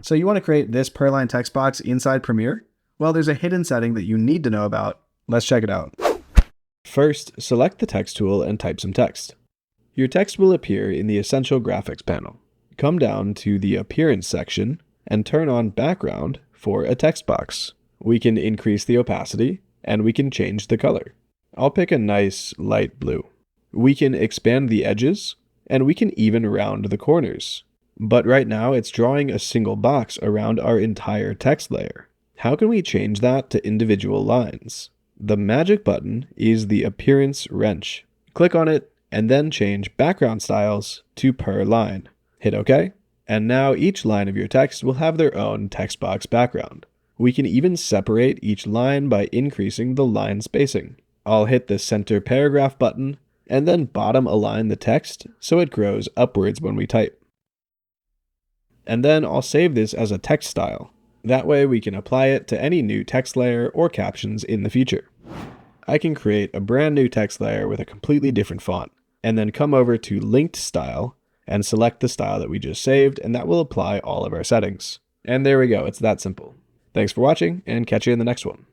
So you want to create this per line text box inside Premiere? Well, there's a hidden setting that you need to know about. Let's check it out. First, select the text tool and type some text. Your text will appear in the Essential Graphics panel. Come down to the Appearance section and turn on Background for a text box. We can increase the opacity and we can change the color. I'll pick a nice light blue. We can expand the edges and we can even round the corners. But right now it's drawing a single box around our entire text layer. How can we change that to individual lines? The magic button is the Appearance wrench. Click on it and then change background styles to per line. Hit OK. And now each line of your text will have their own text box background. We can even separate each line by increasing the line spacing. I'll hit the center paragraph button and then bottom align the text so it grows upwards when we type. And then I'll save this as a text style. That way we can apply it to any new text layer or captions in the future. I can create a brand new text layer with a completely different font, and then come over to Linked Style and select the style that we just saved, and that will apply all of our settings. And there we go, it's that simple. Thanks for watching, and catch you in the next one.